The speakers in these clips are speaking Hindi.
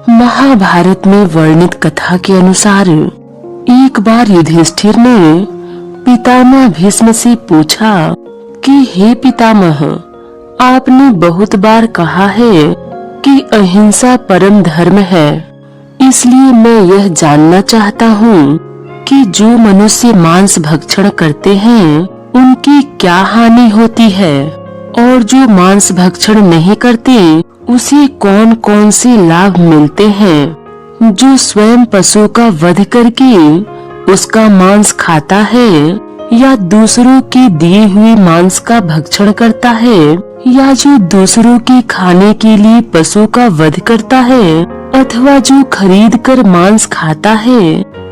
महाभारत में वर्णित कथा के अनुसार एक बार युधिष्ठिर ने पितामह भीष्म से पूछा कि हे पितामह, आपने बहुत बार कहा है कि अहिंसा परम धर्म है, इसलिए मैं यह जानना चाहता हूँ कि जो मनुष्य मांस भक्षण करते हैं उनकी क्या हानि होती है और जो मांस भक्षण नहीं करते उसे कौन कौन से लाभ मिलते हैं। जो स्वयं पशु का वध करके उसका मांस खाता है या दूसरों के दिए हुए मांस का भक्षण करता है या जो दूसरों के खाने के लिए पशु का वध करता है अथवा जो खरीद कर मांस खाता है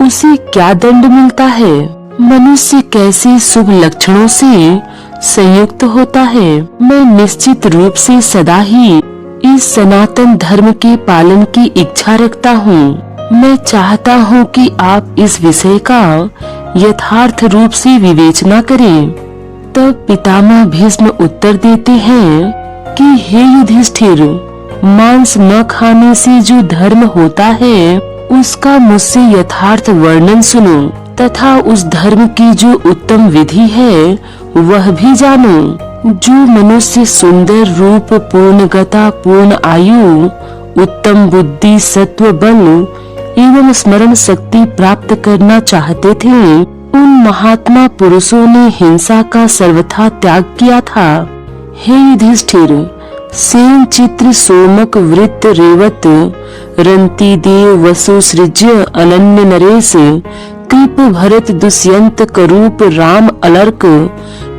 उसे क्या दंड मिलता है। मनुष्य कैसे शुभ लक्षणों से संयुक्त होता है। मैं निश्चित रूप से सदा ही इस सनातन धर्म के पालन की इच्छा रखता हूँ। मैं चाहता हूँ कि आप इस विषय का यथार्थ रूप से विवेचना करें। तब पितामह भीष्म उत्तर देते हैं कि हे युधिष्ठिर, मांस न खाने से जो धर्म होता है उसका मुझसे यथार्थ वर्णन सुनो तथा उस धर्म की जो उत्तम विधि है वह भी जानो। जो मनुष्य सुंदर रूप, पूर्ण गता, पूर्ण आयु, उत्तम बुद्धि, सत्व बल एवं स्मरण शक्ति प्राप्त करना चाहते थे उन महात्मा पुरुषों ने हिंसा का सर्वथा त्याग किया था। हे युधिष्ठिर, सेन, चित्र, सोमक, वृत्त, रेवत, रंती, देव, वसु, सृज्य, अनन्य, नरेश, कृप, भरत, दुष्यंत, करूप, राम, अलर्क,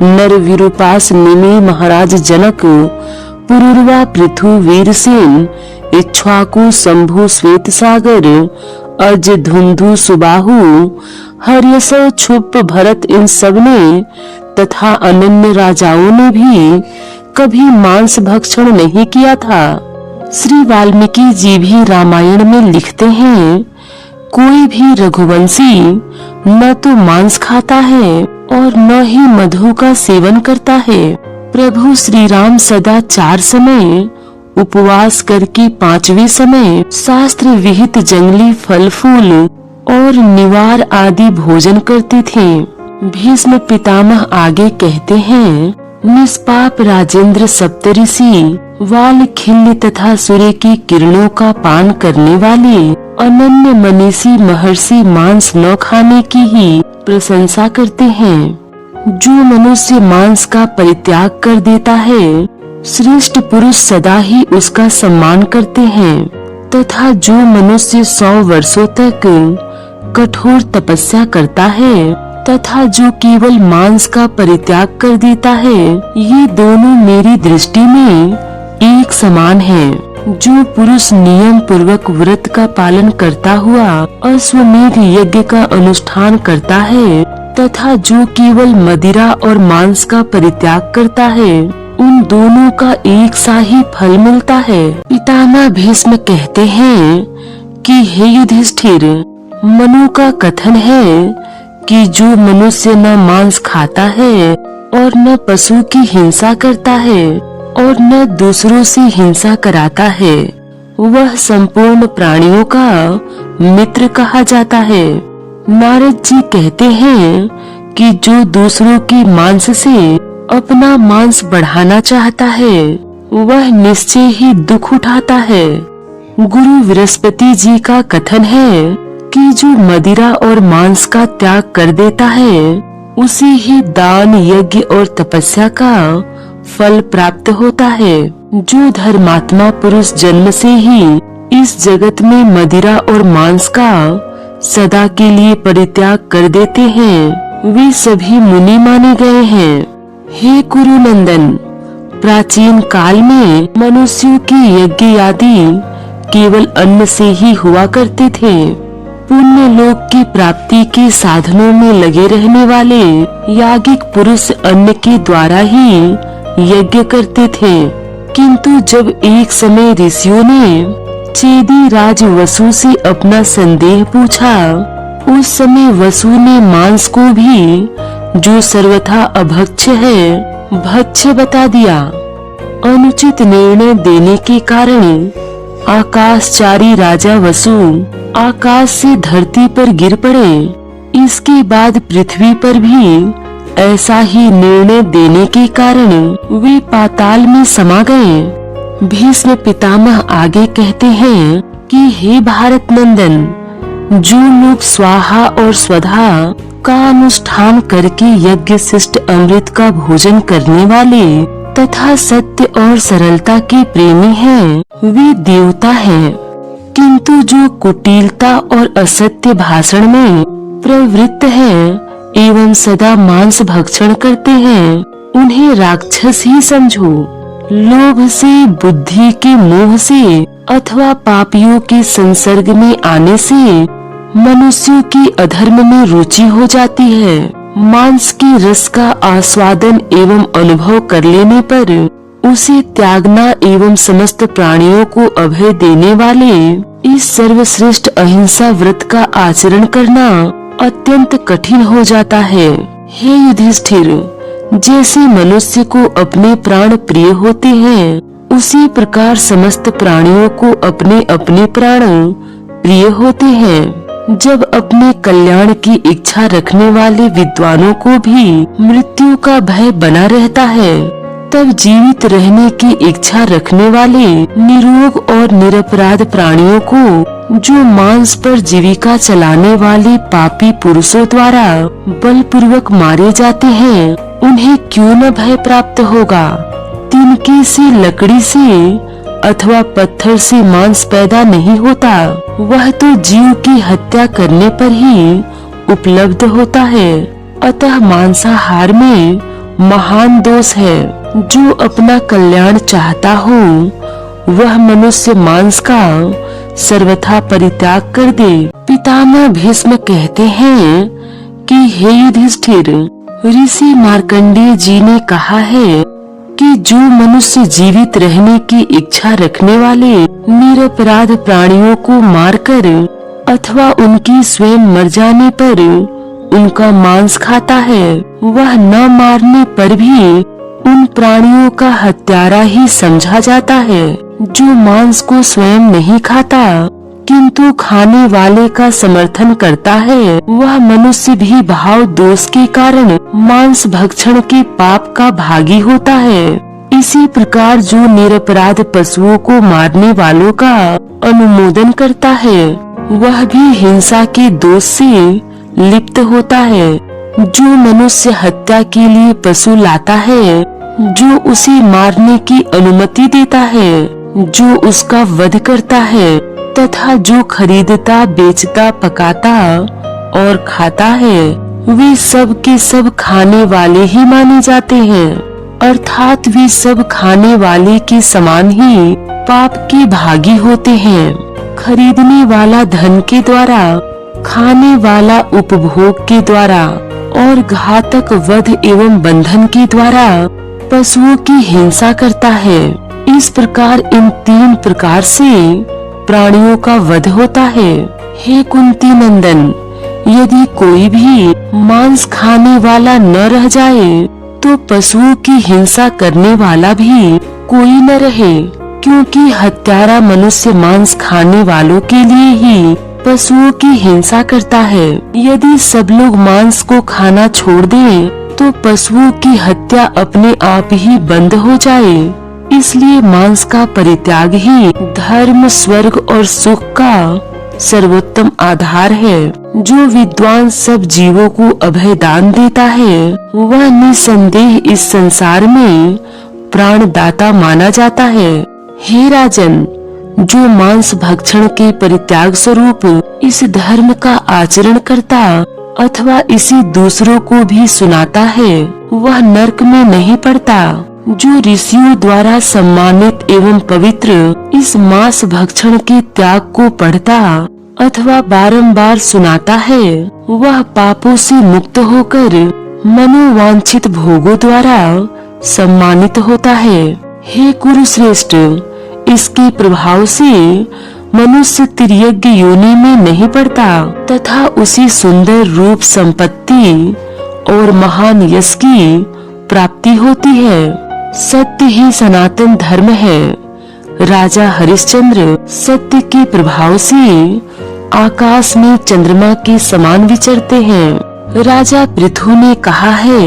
नर, विरूपास, निमि, महाराज जनक, पुरुरवा, पृथु, वीरसेन, इक्ष्वाकु, शंभु, श्वेत सागर, अज, धुंधु, सुबाहु, हर्यसव, क्षुप, भरत इन सब ने तथा अनन्य राजाओं ने भी कभी मांस भक्षण नहीं किया था। श्री वाल्मीकि जी भी रामायण में लिखते हैं, कोई भी रघुवंशी न तो मांस खाता है और न ही मधु का सेवन करता है। प्रभु श्री राम सदा 4 समय उपवास करके 5वें समय शास्त्र विहित जंगली फल फूल और निवार आदि भोजन करते थे। भीष्म पितामह आगे कहते हैं, निष्पाप राजेंद्र सप्तऋषि, वाल, खिल्य तथा सूर्य की किरणों का पान करने वाले अनन्य मनीषी महर्षि मांस न खाने की ही प्रशंसा करते हैं। जो मनुष्य मांस का परित्याग कर देता है श्रेष्ठ पुरुष सदा ही उसका सम्मान करते हैं तथा जो मनुष्य 100 वर्षों तक कठोर तपस्या करता है तथा जो केवल मांस का परित्याग कर देता है, ये दोनों मेरी दृष्टि में एक समान हैं। जो पुरुष नियम पूर्वक व्रत का पालन करता हुआ अश्वमेध यज्ञ का अनुष्ठान करता है तथा जो केवल मदिरा और मांस का परित्याग करता है, उन दोनों का एक सा ही फल मिलता है। पितामह भीष्म कहते हैं कि हे युधिष्ठिर, मनु का कथन है कि जो मनुष्य न मांस खाता है और न पशु की हिंसा करता है और न दूसरों से हिंसा कराता है, वह संपूर्ण प्राणियों का मित्र कहा जाता है। नारद जी कहते हैं कि जो दूसरों के मांस से अपना मांस बढ़ाना चाहता है वह निश्चय ही दुख उठाता है। गुरु बृहस्पति जी का कथन है कि जो मदिरा और मांस का त्याग कर देता है उसे ही दान, यज्ञ और तपस्या का फल प्राप्त होता है। जो धर्मात्मा पुरुष जन्म से ही इस जगत में मदिरा और मांस का सदा के लिए परित्याग कर देते हैं वे सभी मुनि माने गए हैं। हे कुरु नंदन, प्राचीन काल में मनुष्यों की यज्ञ आदि केवल अन्न से ही हुआ करते थे। पुण्य लोक की प्राप्ति के साधनों में लगे रहने वाले याज्ञिक पुरुष अन्न के द्वारा ही यज्ञ करते थे। किंतु जब एक समय ऋषियों ने चेदी राज वसु से अपना संदेह पूछा, उस समय वसु ने मांस को भी, जो सर्वथा अभक्ष्य है, भक्ष्य बता दिया। अनुचित निर्णय देने के कारण आकाशचारी राजा वसु आकाश से धरती पर गिर पड़े। इसके बाद पृथ्वी पर भी ऐसा ही निर्णय देने के कारण वे पाताल में समा गए। भीष्म पितामह आगे कहते हैं कि हे भारत नंदन, जो लोग स्वाहा और स्वधा का अनुष्ठान करके यज्ञ शिष्ट अमृत का भोजन करने वाले तथा सत्य और सरलता के प्रेमी हैं, वे देवता हैं। किंतु जो कुटिलता और असत्य भाषण में प्रवृत्त हैं एवं सदा मांस भक्षण करते हैं, उन्हें राक्षस ही समझो। लोभ से, बुद्धि के मोह से अथवा पापियों के संसर्ग में आने से मनुष्यों की अधर्म में रुचि हो जाती है। मांस के रस का आस्वादन एवं अनुभव कर लेने पर उसे त्यागना एवं समस्त प्राणियों को अभय देने वाले इस सर्वश्रेष्ठ अहिंसा व्रत का आचरण करना अत्यंत कठिन हो जाता है। हे युधिष्ठिर, जैसे मनुष्य को अपने प्राण प्रिय होते हैं, उसी प्रकार समस्त प्राणियों को अपने अपने प्राण प्रिय होते हैं। जब अपने कल्याण की इच्छा रखने वाले विद्वानों को भी मृत्यु का भय बना रहता है, तब जीवित रहने की इच्छा रखने वाले निरोग और निरपराध प्राणियों को, जो मांस पर जीविका चलाने वाले पापी पुरुषों द्वारा बलपूर्वक मारे जाते हैं, उन्हें क्यों न भय प्राप्त होगा। तिनके से, लकड़ी से अथवा पत्थर से मांस पैदा नहीं होता, वह तो जीव की हत्या करने पर ही उपलब्ध होता है। अतः मांसाहार में महान दोष है। जो अपना कल्याण चाहता हो, वह मनुष्य मांस का सर्वथा परित्याग कर दे। पितामह भीष्म कहते हैं कि हे युधिष्ठिर, ऋषि मार्कंडेय जी ने कहा है कि जो मनुष्य जीवित रहने की इच्छा रखने वाले निरपराध प्राणियों को मारकर अथवा उनकी स्वयं मर जाने पर उनका मांस खाता है, वह न मारने पर भी उन प्राणियों का हत्यारा ही समझा जाता है। जो मांस को स्वयं नहीं खाता किंतु खाने वाले का समर्थन करता है, वह मनुष्य भी भाव दोष के कारण मांस भक्षण के पाप का भागी होता है। इसी प्रकार जो निरपराध पशुओं को मारने वालों का अनुमोदन करता है, वह भी हिंसा के दोष से लिप्त होता है। जो मनुष्य हत्या के लिए पशु लाता है, जो उसे मारने की अनुमति देता है, जो उसका वध करता है तथा जो खरीदता, बेचता, पकाता और खाता है, वे सब के सब खाने वाले ही माने जाते हैं। अर्थात वे सब खाने वाले के समान ही पाप के भागी होते हैं। खरीदने वाला धन के द्वारा, खाने वाला उपभोग के द्वारा और घातक वध एवं बंधन के द्वारा पशुओं की हिंसा करता है। इस प्रकार इन तीन प्रकार से प्राणियों का वध होता है। हे कुंती नंदन, यदि कोई भी मांस खाने वाला न रह जाए तो पशुओं की हिंसा करने वाला भी कोई न रहे, क्योंकि हत्यारा मनुष्य मांस खाने वालों के लिए ही पशुओं की हिंसा करता है। यदि सब लोग मांस को खाना छोड़ दें, तो पशुओं की हत्या अपने आप ही बंद हो जाए। इसलिए मांस का परित्याग ही धर्म, स्वर्ग और सुख का सर्वोत्तम आधार है। जो विद्वान सब जीवों को अभय दान देता है, वह निसंदेह इस संसार में प्राणदाता माना जाता है। हे राजन, जो मांस भक्षण के परित्याग स्वरूप इस धर्म का आचरण करता अथवा इसी दूसरों को भी सुनाता है, वह नरक में नहीं पड़ता। जो ऋषियों द्वारा सम्मानित एवं पवित्र इस मांस भक्षण के त्याग को पढ़ता अथवा बारंबार सुनाता है, वह पापों से मुक्त होकर मनोवांछित भोगों द्वारा सम्मानित होता है। हे कुरुश्रेष्ठ, इसके प्रभाव से मनुष्य तिर्यज्ञ योनि में नहीं पड़ता तथा उसी सुंदर रूप, संपत्ति और महान यश की प्राप्ति होती है। सत्य ही सनातन धर्म है। राजा हरिश्चंद्र सत्य के प्रभाव से आकाश में चंद्रमा के समान विचरते हैं। राजा पृथु ने कहा है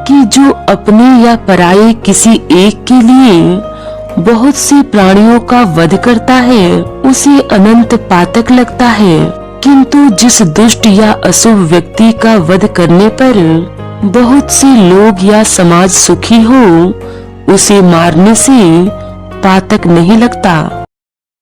कि जो अपने या पराये किसी एक के लिए बहुत से प्राणियों का वध करता है उसे अनंत पातक लगता है, किंतु जिस दुष्ट या अशुभ व्यक्ति का वध करने पर बहुत से लोग या समाज सुखी हो उसे मारने से पातक नहीं लगता।